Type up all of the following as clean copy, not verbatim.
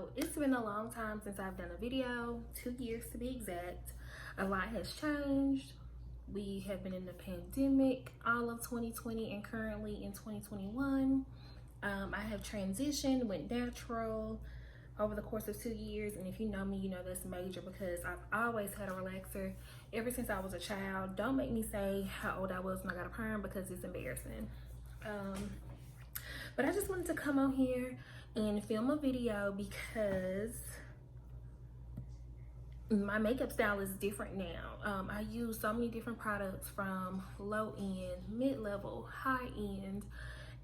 So it's been a long time since I've done a video, 2 years to be exact. A lot has changed. We have been in the pandemic all of 2020 and currently in 2021. I have transitioned, went natural over the course of 2 years, and if you know me, you know that's major because I've always had a relaxer ever since I was a child. Don't make me say how old I was when I got a perm because it's embarrassing. But I just wanted to come on here and film a video because my makeup style is different now. I use so many different products from low end, mid-level, high end,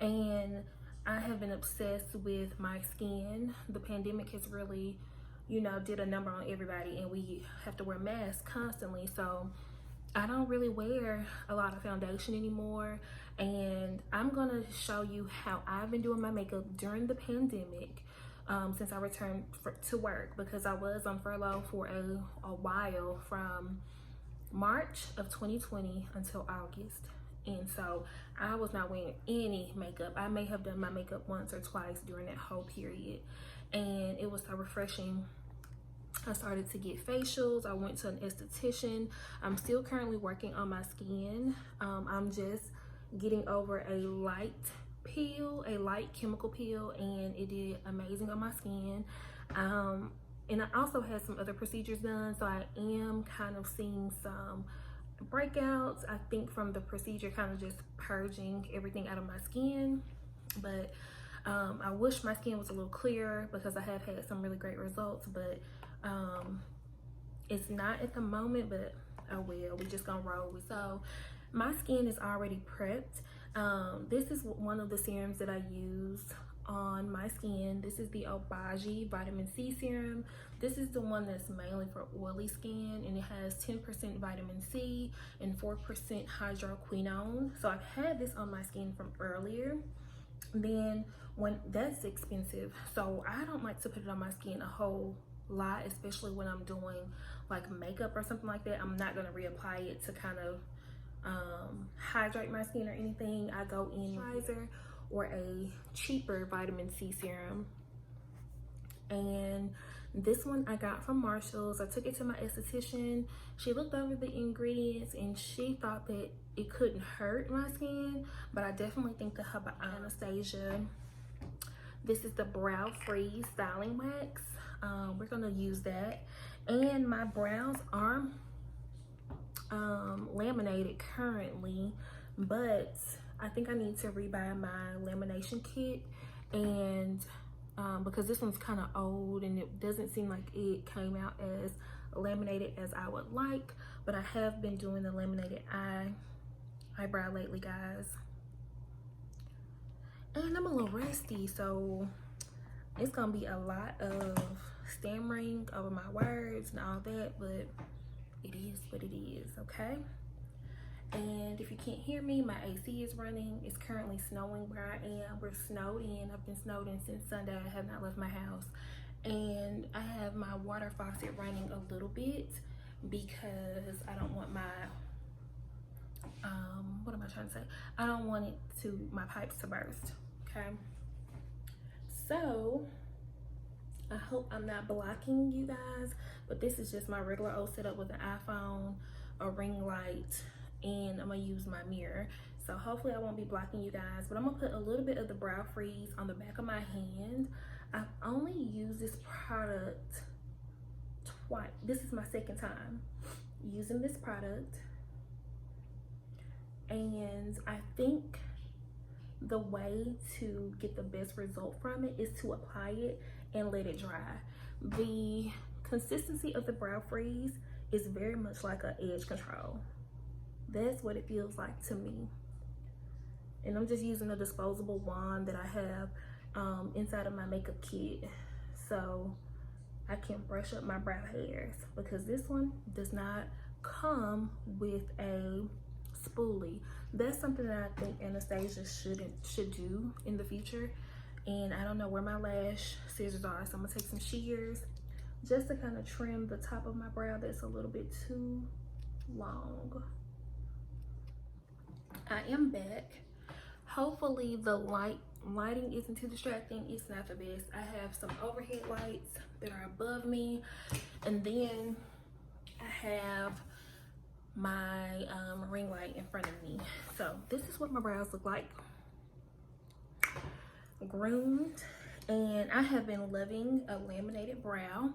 and I have been obsessed with my skin. The pandemic has really, did a number on everybody, and we have to wear masks constantly. So I don't really wear a lot of foundation anymore, and I'm gonna show you how I've been doing my makeup during the pandemic since I returned to work, because I was on furlough for a while from March of 2020 until August. And so I was not wearing any makeup. I may have done my makeup once or twice during that whole period, and it was so refreshing. I started to get facials. I went to an esthetician. I'm still currently working on my skin. I'm just getting over a light chemical peel, and it did amazing on my skin. And I also had some other procedures done, so I am kind of seeing some breakouts, I think, from the procedure, kind of just purging everything out of my skin. But I wish my skin was a little clearer because I have had some really great results, but it's not at the moment, but I will. We just gonna roll with. So my skin is already prepped. This is one of the serums that I use on my skin. This is the Aucoin vitamin C serum. This is the one that's mainly for oily skin, and it has 10% vitamin C and 4% hydroquinone. So I've had this on my skin from earlier. Then when that's expensive, so I don't like to put it on my skin a whole lot, especially when I'm doing like makeup or something like that. I'm not going to reapply it to kind of hydrate my skin or anything. I go in moisturizer or a cheaper vitamin C serum, and this one I got from Marshall's. I took it to my esthetician. She looked over the ingredients and she thought that it couldn't hurt my skin, but I definitely think the help of Anastasia. This is the Brow Freeze Styling Wax. We're gonna use that. And my brows are laminated currently, but I think I need to rebuy my lamination kit, and because this one's kind of old and it doesn't seem like it came out as laminated as I would like. But I have been doing the laminated eyebrow lately, guys, and I'm a little rusty, so it's gonna be a lot of stammering over my words and all that, but it is what it is, okay? And if you can't hear me, my AC is running. It's currently snowing where I am. We're snowed in. I've been snowed in since Sunday. I have not left my house. And I have my water faucet running a little bit because I don't want my, what am I trying to say? I don't want my pipes to burst, okay? So I hope I'm not blocking you guys, but this is just my regular old setup with an iPhone, a ring light, and I'm gonna use my mirror. So hopefully I won't be blocking you guys, but I'm gonna put a little bit of the Brow Freeze on the back of my hand. I've only used this product twice. This is my second time using this product, and I think the way to get the best result from it is to apply it and let it dry. The consistency of the Brow Freeze is very much like an edge control. That's what it feels like to me. And I'm just using a disposable wand that I have inside of my makeup kit, so I can brush up my brow hairs, because this one does not come with a spoolie. That's something that I think Anastasia should do in the future. And I don't know where my lash scissors are, so I'm gonna take some shears just to kind of trim the top of my brow that's a little bit too long. I am back. Hopefully the light lighting isn't too distracting, it's not the best. I have some overhead lights that are above me, and then I have my ring light in front of me. So this is what my brows look like, groomed. And I have been loving a laminated brow,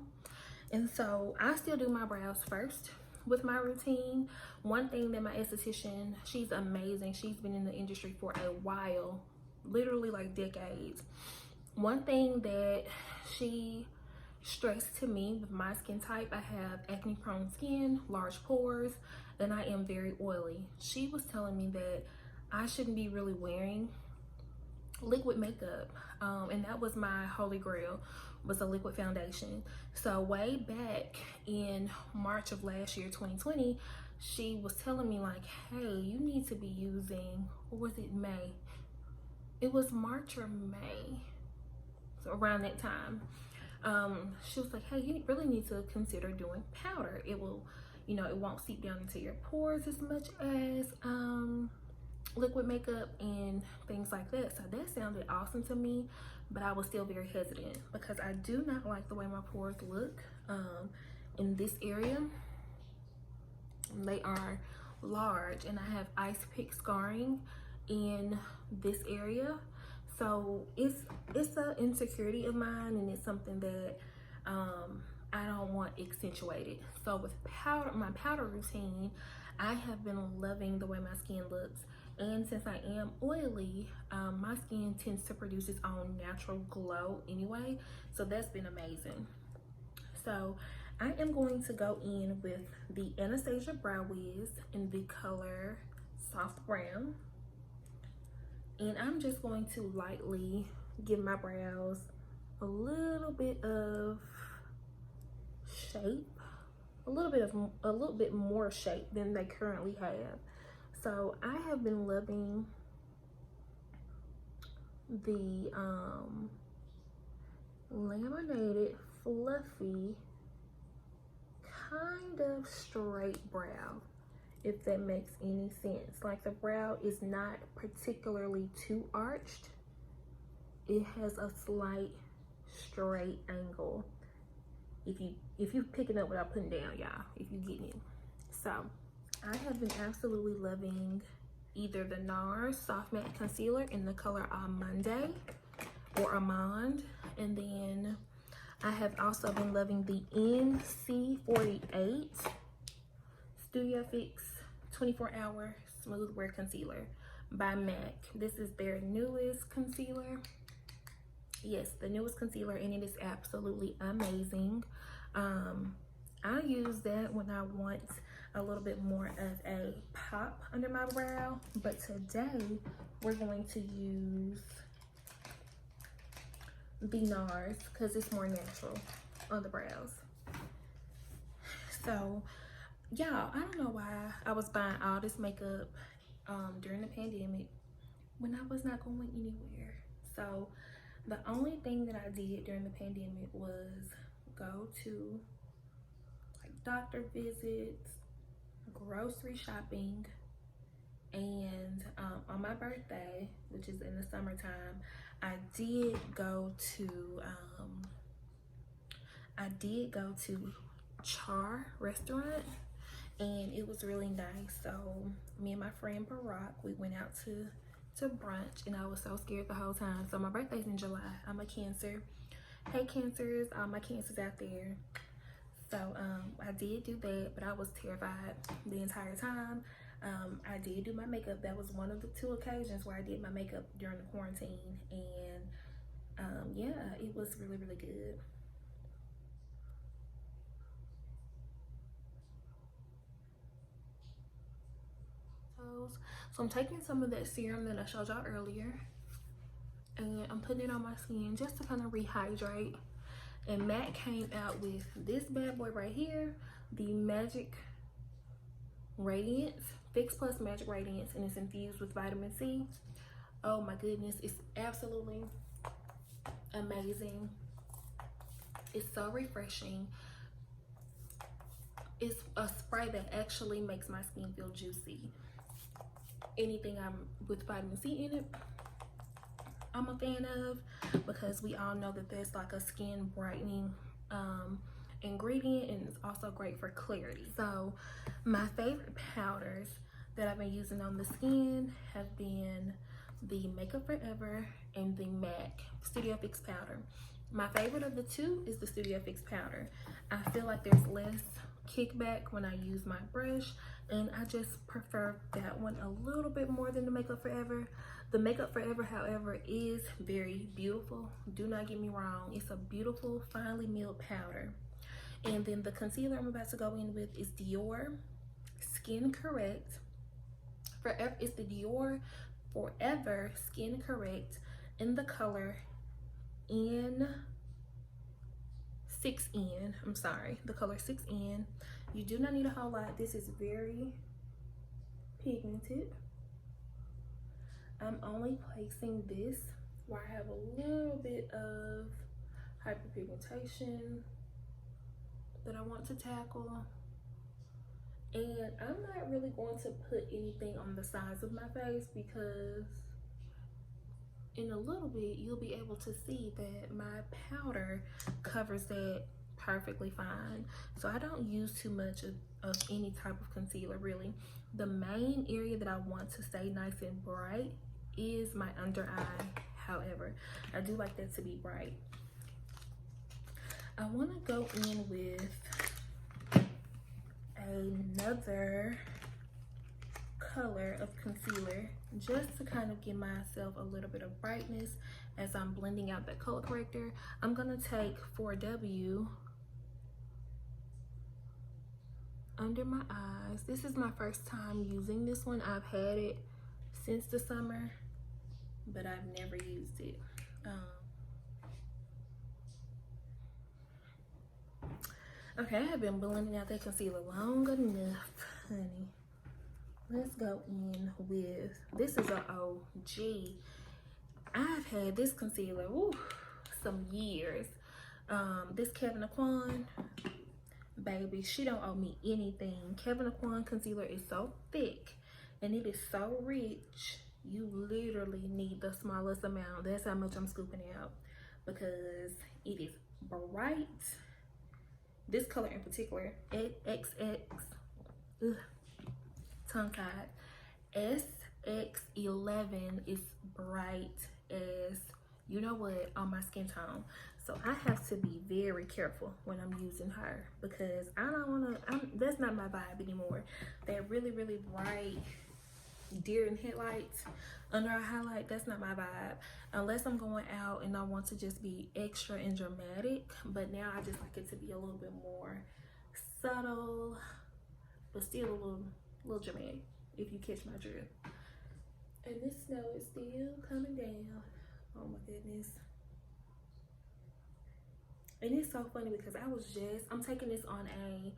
and so I still do my brows first with my routine. One thing that my esthetician, she's amazing, she's been in the industry for a while, literally like decades. One thing that she stressed to me with my skin type, I have acne prone skin, large pores, and I am very oily. She was telling me that I shouldn't be really wearing liquid makeup, and that was my holy grail, was a liquid foundation. So way back in March of last year, 2020, she was telling me like, hey, you need to be using, or was it May? It was March or May, so around that time. She was like, hey, you really need to consider doing powder. It will, you know, it won't seep down into your pores as much as liquid makeup and things like that. So that sounded awesome to me, but I was still very hesitant because I do not like the way my pores look in this area. They are large, and I have ice pick scarring in this area. So it's an insecurity of mine, and it's something that I don't want accentuated. So with powder, my powder routine, I have been loving the way my skin looks. And since I am oily, my skin tends to produce its own natural glow anyway. So that's been amazing. So I am going to go in with the Anastasia Brow Wiz in the color Soft Brown. And I'm just going to lightly give my brows a little bit of shape, a little bit more shape than they currently have. So I have been loving the laminated, fluffy, kind of straight brow, if that makes any sense. Like the brow is not particularly too arched. It has a slight straight angle. If you picking up what I'm putting down, y'all, if you getting it. So I have been absolutely loving either the NARS Soft Matte Concealer in the color Almond or Almond, and then I have also been loving the NC48 Studio Fix 24-Hour Smooth Wear Concealer by MAC. This is their newest concealer. Yes, the newest concealer, and it is absolutely amazing. I use that when I want a little bit more of a pop under my brow, but today we're going to use the NARS because it's more natural on the brows. So y'all, I don't know why I was buying all this makeup during the pandemic when I was not going anywhere. So the only thing that I did during the pandemic was go to like doctor visits, grocery shopping, and on my birthday, which is in the summertime, I did go to Char restaurant, and it was really nice. So me and my friend Barack, we went out to brunch, and I was so scared the whole time. So my birthday's in July. I'm a Cancer. Hey Cancers, all my Cancers out there. So I did do that, but I was terrified the entire time. I did do my makeup. That was one of the 2 occasions where I did my makeup during the quarantine, and yeah, it was really, really good. So I'm taking some of that serum that I showed y'all earlier, and I'm putting it on my skin just to kind of rehydrate. And MAC came out with this bad boy right here, the Magic Radiance, Fix Plus Magic Radiance, and it's infused with vitamin C. Oh my goodness, it's absolutely amazing. It's so refreshing. It's a spray that actually makes my skin feel juicy. Anything with vitamin C in it, I'm a fan of, because we all know that there's like a skin brightening ingredient, and it's also great for clarity. So my favorite powders that I've been using on the skin have been the Makeup Forever and the MAC Studio Fix powder. My favorite of the two is the Studio Fix powder. I feel like there's less kickback when I use my brush, and I just prefer that one a little bit more than the Makeup Forever. The Makeup Forever, however, is very beautiful. Do not get me wrong. It's a beautiful, finely milled powder. And then the concealer I'm about to go in with is Dior Skin Correct. It's the Dior Forever Skin Correct in the color N6N. I'm sorry, the color 6N. You do not need a whole lot. This is very pigmented. I'm only placing this where I have a little bit of hyperpigmentation that I want to tackle. And I'm not really going to put anything on the sides of my face, because in a little bit you'll be able to see that my powder covers that perfectly fine. So I don't use too much of any type of concealer really. The main area that I want to stay nice and bright is my under eye. However, I do like that to be bright. I want to go in with another color of concealer just to kind of give myself a little bit of brightness as I'm blending out that color corrector. I'm gonna take 4W under my eyes. This is my first time using this one. I've had it since the summer, but I've never used it. Okay, I have been blending out that concealer long enough, honey. Let's go in with, this is a OG. I've had this concealer, some years. This Kevyn Aucoin, baby, she don't owe me anything. Kevyn Aucoin concealer is so thick and it is so rich. You literally need the smallest amount. That's how much I'm scooping out, because it is bright. This color in particular, XX, tongue-tied, SX11 is bright as, you know what, on my skin tone. So I have to be very careful when I'm using her, because I don't want to, that's not my vibe anymore. That really, really bright deer in headlights, under eye highlight, that's not my vibe. Unless I'm going out and I want to just be extra and dramatic. But now I just like it to be a little bit more subtle, but still a little dramatic, if you catch my drift. And this snow is still coming down. Oh my goodness. And it's so funny because I'm taking this on a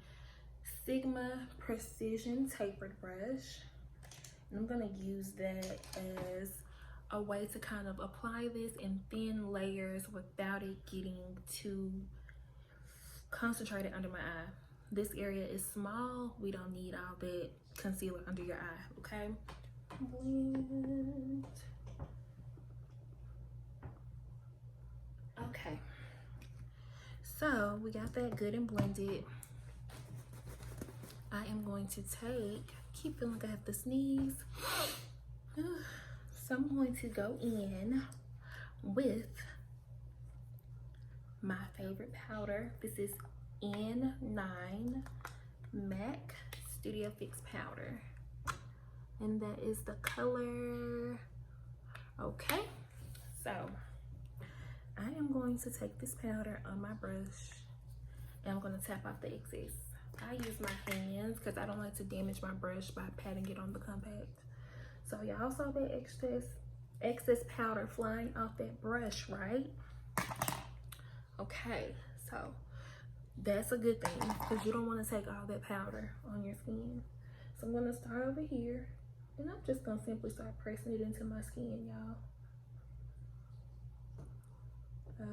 Sigma Precision tapered brush. And I'm gonna use that as a way to kind of apply this in thin layers without it getting too concentrated under my eye. This area is small. We don't need all that concealer under your eye, okay? Blend. Okay. So we got that good and blended. I am going to keep feeling like I have to sneeze. So I'm going to go in with my favorite powder. This is N9 MAC Studio Fix powder. And that is the color, okay. So I am going to take this powder on my brush and I'm gonna tap off the excess. I use my hands because I don't like to damage my brush by patting it on the compact. So y'all saw that excess powder flying off that brush, right? Okay, so that's a good thing because you don't want to take all that powder on your skin. So I'm gonna start over here and I'm just gonna simply start pressing it into my skin, y'all.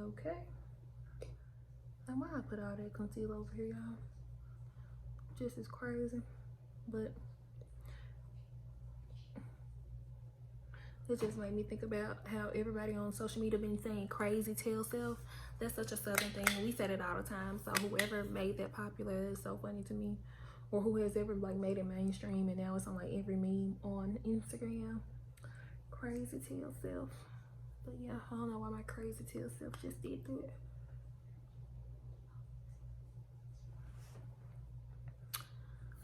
Okay. And why I put all that concealer over here, y'all? Just as crazy, but It just made me think about how everybody on social media been saying crazy tail self. That's such a Southern thing. We said it all the time. So whoever made that popular is so funny to me. Or who has ever like made it mainstream and now it's on like every meme on Instagram. Crazy tail self. But yeah, I don't know why my crazy tail self just did that.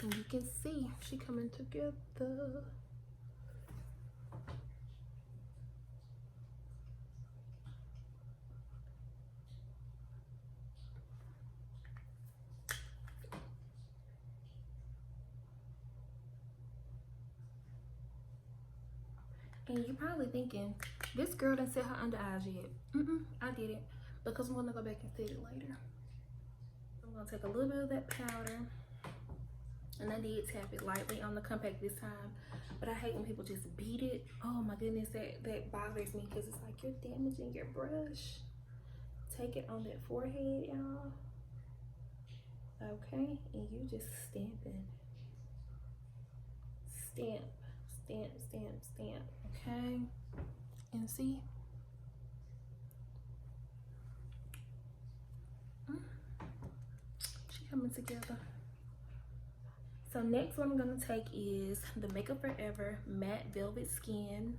And you can see she coming together. And you're probably thinking, this girl didn't set her under eyes yet. I did it because I'm gonna go back and set it later. I'm gonna take a little bit of that powder, and I did tap it lightly on the compact this time, but I hate when people just beat it. Oh my goodness, that bothers me because it's like you're damaging your brush. Take it on that forehead, y'all. Okay, and you just stamping. Stamp, stamp, stamp, stamp. Okay, and see. She coming together. So next what I'm gonna take is the Makeup Forever Matte Velvet Skin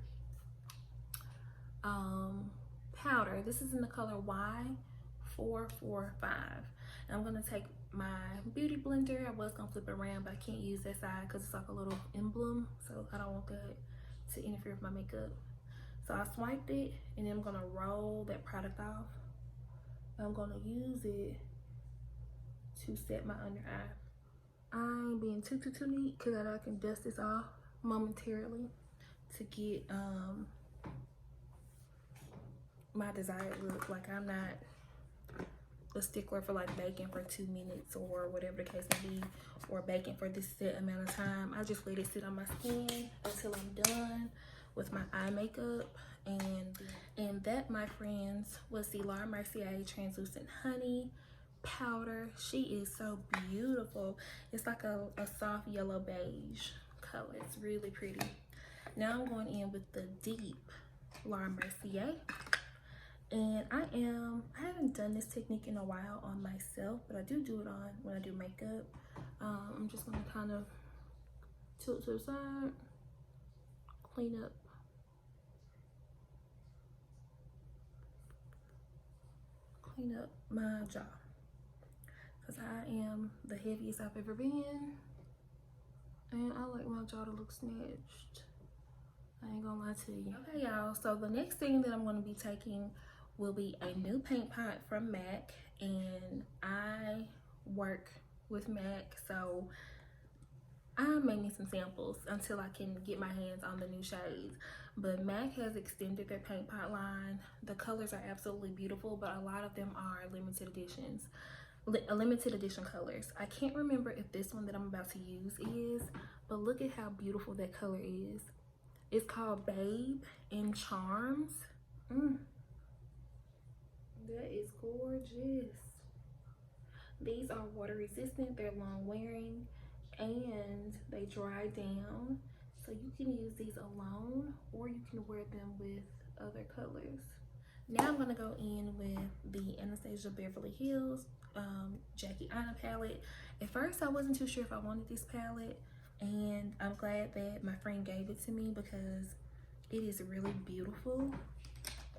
powder. This is in the color Y445. And I'm gonna take my beauty blender. I was gonna flip it around, but I can't use that side because it's like a little emblem, so I don't want that to interfere with my makeup. So I swiped it, and then I'm gonna roll that product off. I'm gonna use it to set my under eye. I ain't being too neat because I can dust this off momentarily to get my desired look. Like, I'm not a stickler for like baking for 2 minutes or whatever the case may be, or baking for this set amount of time. I just let it sit on my skin until I'm done with my eye makeup. And that, my friends, was the Laura Mercier Translucent Honey powder. She is so beautiful. It's like a soft yellow beige color. It's really pretty. Now I'm going in with the deep Laura Mercier, and I haven't done this technique in a while on myself, but I do it on when I do makeup. I'm just gonna kind of tilt to the side, clean up my jaw, because I am the heaviest I've ever been, and I like my jaw to look snatched. I ain't gonna lie to you. Okay, y'all, so the next thing that I'm gonna be taking will be a new paint pot from MAC, and I work with MAC, so I may need some samples until I can get my hands on the new shades. But MAC has extended their paint pot line. The colors are absolutely beautiful, but a lot of them are limited editions, limited edition colors. I can't remember if this one that I'm about to use is, but look at how beautiful that color is. It's called Babe in Charms. That is gorgeous. These are water resistant, they're long wearing, and they dry down. So you can use these alone, or you can wear them with other colors. Now I'm gonna go in with the Anastasia Beverly Hills Jackie Aina palette. At first I wasn't too sure if I wanted this palette, and I'm glad that my friend gave it to me because it is really beautiful,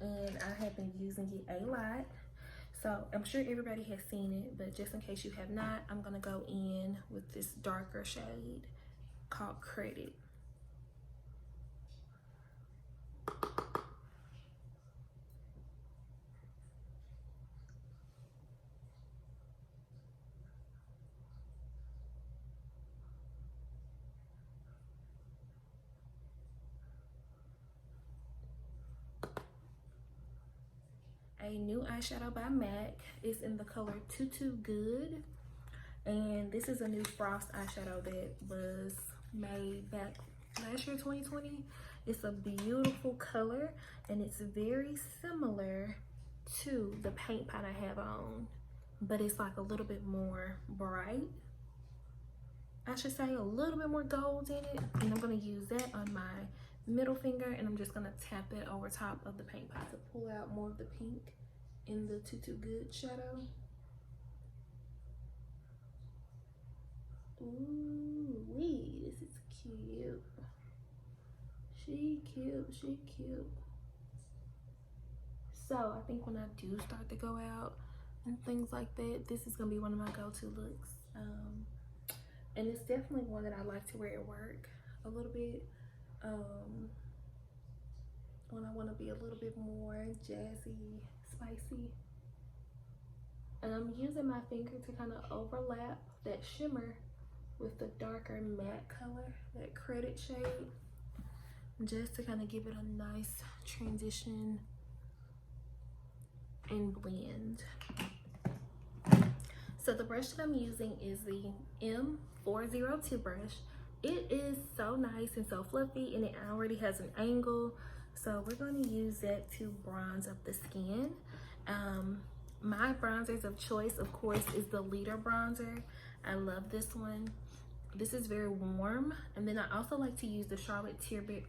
and I have been using it a lot. So I'm sure everybody has seen it, but just in case you have not, I'm gonna go in with this darker shade called Credit. A new eyeshadow by MAC is in the color Tutu Good, and this is a new frost eyeshadow that was made back last year, 2020. It's a beautiful color, and it's very similar to the paint pot I have on, but it's like a little bit more bright. I should say a little bit more gold in it, and I'm gonna use that on my middle finger, and I'm just gonna tap it over top of the paint pot to pull out more of the pink in the Too Good shadow. Ooh wee, this is cute. She cute, she cute. So I think when I do start to go out and things like that, this is gonna be one of my go-to looks. And it's definitely one that I like to wear at work a little bit. When I want to be a little bit more jazzy, spicy. And I'm using my finger to kind of overlap that shimmer with the darker matte color, that credit shade, just to kind of give it a nice transition and blend. So the brush that I'm using is the M402 brush. It is so nice and so fluffy, and it already has an angle. So we're going to use that to bronze up the skin. My bronzers of choice, of course, is the Leader bronzer. I love this one. This is very warm. And then I also like to use the Charlotte Tilbury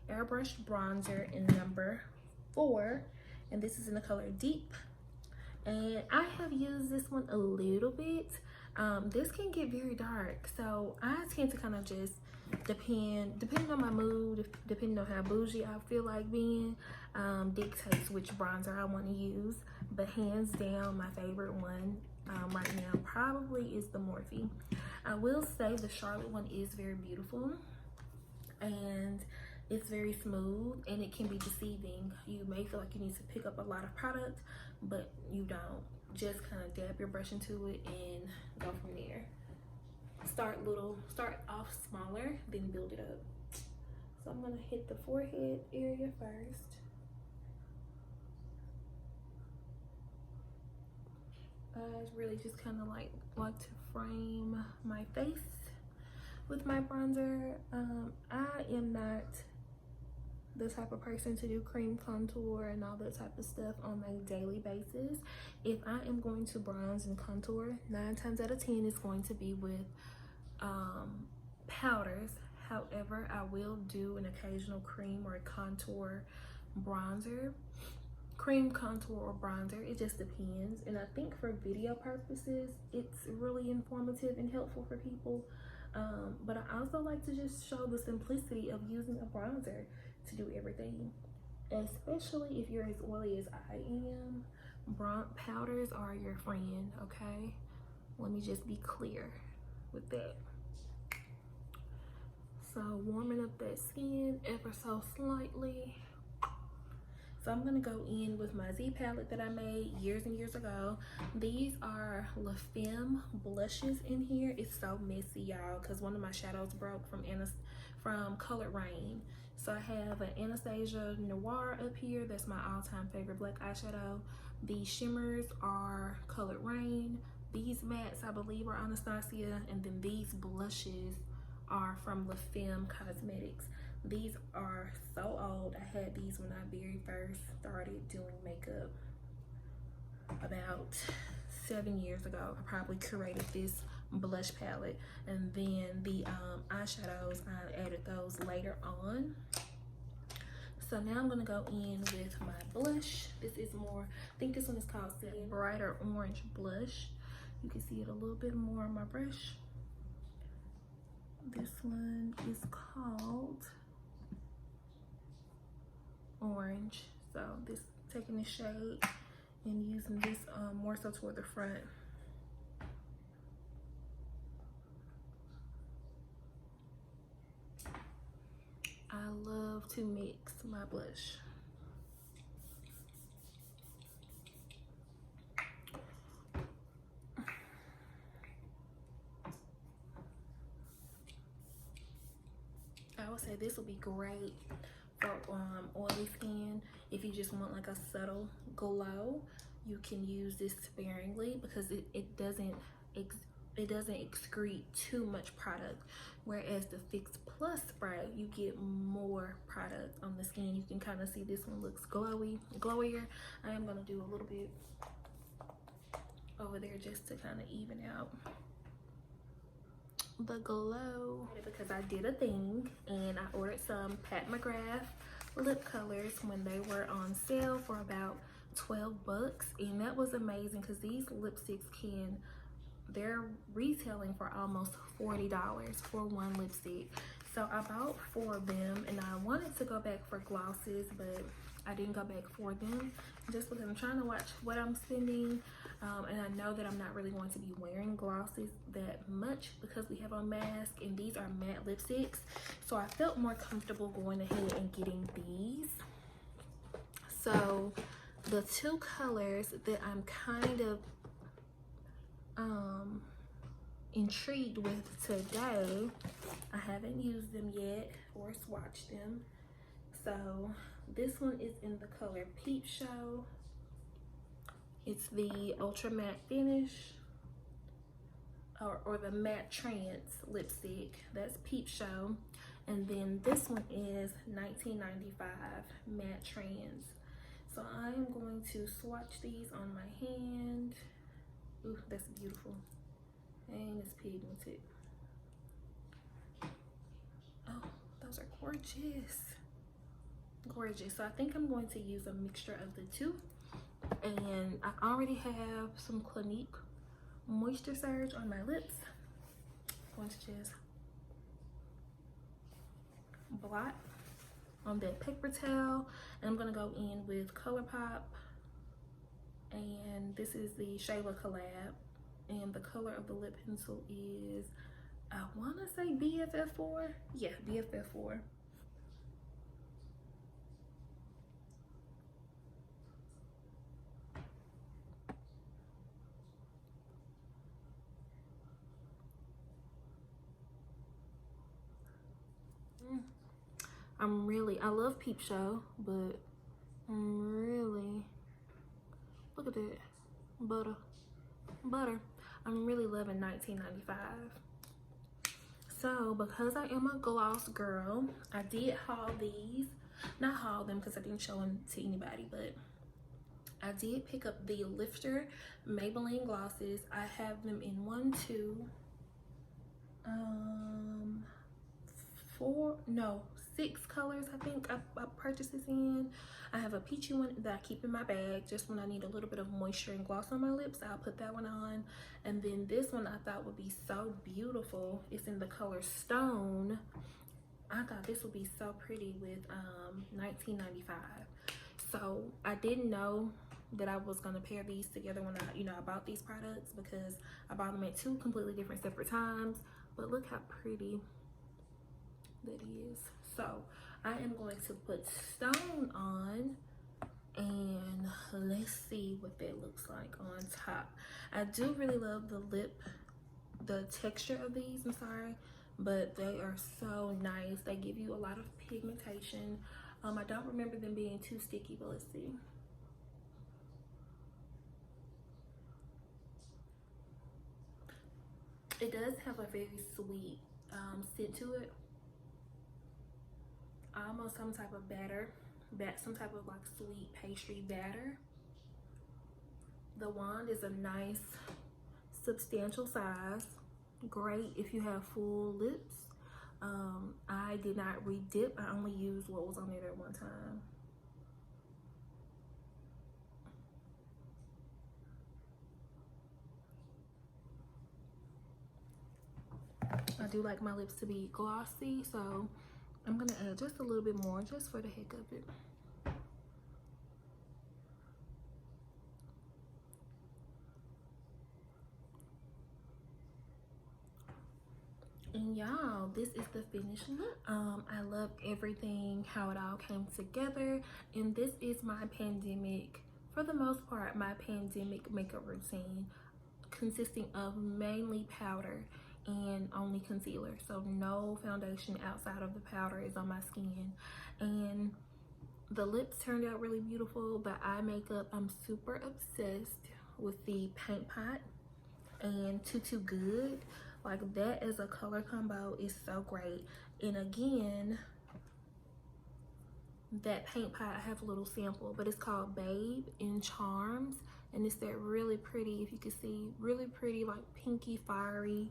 Airbrushed Bronzer in number 4. And this is in the color Deep. And I have used this one a little bit. This can get very dark, so I tend to kind of just depending on my mood, depending on how bougie I feel like being, dictates which bronzer I want to use. But hands down, my favorite one right now probably is the Morphe. I will say the Charlotte one is very beautiful, and it's very smooth, and it can be deceiving. You may feel like you need to pick up a lot of product, but you don't. Just kind of dab your brush into it and go from there. Start off smaller, then build it up. So I'm gonna hit the forehead area first. I really just kind of like to frame my face with my bronzer. I am not the type of person to do cream contour and all that type of stuff on a daily basis. If I am going to bronze and contour, 9 times out of 10 it's going to be with powders. However, I will do an occasional cream or contour bronzer. Cream contour or bronzer, it just depends. And I think for video purposes, it's really informative and helpful for people. But I also like to just show the simplicity of using a bronzer to do everything, especially if you're as oily as I am. Powders are your friend, okay? Let me just be clear with that. So warming up that skin ever so slightly. So I'm gonna go in with my Z palette that I made years and years ago. These are La Femme blushes in here. It's so messy, y'all, because one of my shadows broke from Color Rain. So I have an Anastasia Noir up here. That's my all-time favorite black eyeshadow. These shimmers are Color Rain. These mattes, I believe, are Anastasia. And then these blushes are from La Femme Cosmetics. These are so old. I had these when I very first started doing makeup about 7 years ago. I probably curated this blush palette, and then the eyeshadows, I added those later on. So now I'm gonna go in with my blush. This is more, I think this one is called Brighter Orange Blush. You can see it a little bit more on my brush. This one is called Orange. So this, taking this shade and using this more so toward the front. I love to mix my blush. I would say this will be great for oily skin. If you just want like a subtle glow, you can use this sparingly because it doesn't excrete too much product. Whereas the Fix Plus spray, you get more product on the skin. You can kind of see this one looks glowier. I am gonna do a little bit over there just to kind of even out the glow. Because I did a thing and I ordered some Pat McGrath lip colors when they were on sale for about 12 bucks, and that was amazing because these lipsticks they're retailing for almost $40 for one lipstick. So I bought 4 of them, and I wanted to go back for glosses, but I didn't go back for them just because I'm trying to watch what I'm spending. And I know that I'm not really going to be wearing glosses that much because we have a mask, and these are matte lipsticks. So I felt more comfortable going ahead and getting these. So the 2 colors that I'm kind of intrigued with today, I haven't used them yet or swatched them. So this one is in the color Peepshow. It's the ultra matte finish, or the matte trance lipstick. That's Peepshow. And then this one is 1995 matte trance. So I am going to swatch these on my hand. Ooh, that's beautiful. And it's pigmented. Oh, those are gorgeous. Gorgeous. So I think I'm going to use a mixture of the 2. And I already have some Clinique Moisture Surge on my lips. I'm going to just blot on that paper towel. And I'm going to go in with Colourpop. And this is the Shayla collab. And the color of the lip pencil is, I want to say BFF4. Yeah, BFF4. I love Peepshow, but look at that, butter. I'm really loving 1995. So because I am a gloss girl, I did haul these. Not haul them because I didn't show them to anybody, but I did pick up the Lifter Maybelline glosses. I have them in 1, 2, 6 colors. I think I purchased this in. I have a peachy one that I keep in my bag just when I need a little bit of moisture and gloss on my lips. I'll put that one on. And then this one I thought would be so beautiful. It's in the color Stone. I thought this would be so pretty with 1995. So I didn't know that I was gonna pair these together when I bought these products, because I bought them at 2 completely different separate times. But look how pretty that is. So I am going to put Stone on, and let's see what that looks like on top. I do really love the texture of these, but they are so nice. They give you a lot of pigmentation. I don't remember them being too sticky, but let's see. It does have a very sweet scent to it. Almost some type of batter, some type of like sweet pastry batter. The wand is a nice substantial size. Great if you have full lips. I did not re-dip. I only used what was on there at one time. I do like my lips to be glossy, so I'm gonna add just a little bit more just for the heck of it. And y'all, this is the finished look. I love everything, how it all came together. And this is my pandemic, for the most part, my pandemic makeup routine, consisting of mainly powder and only concealer. So no foundation outside of the powder is on my skin. And the lips turned out really beautiful. The eye makeup, I'm super obsessed with the Paint Pot and Too Good. Like, that as a color combo is so great. And again, that Paint Pot, I have a little sample, but it's called Babe in Charms. And it's that really pretty, if you can see, really pretty, like pinky, fiery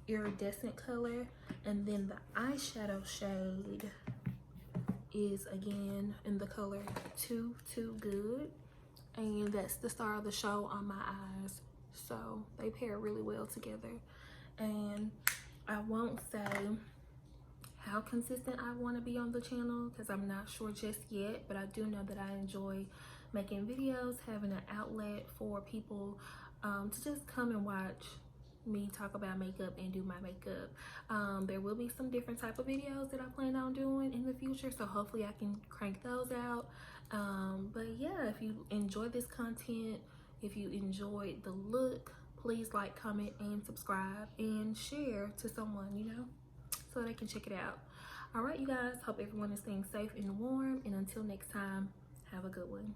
iridescent color, and then the eyeshadow shade is again in the color Too Good, and that's the star of the show on my eyes, so they pair really well together. And I won't say how consistent I want to be on the channel because I'm not sure just yet, but I do know that I enjoy making videos, having an outlet for people to just come and watch me talk about makeup and do my makeup. There will be some different type of videos that I plan on doing in the future, so hopefully I can crank those out. But yeah, if you enjoy this content, if you enjoyed the look, please like, comment, and subscribe, and share to someone, you know, so they can check it out. All right, you guys, hope everyone is staying safe and warm, and until next time, have a good one.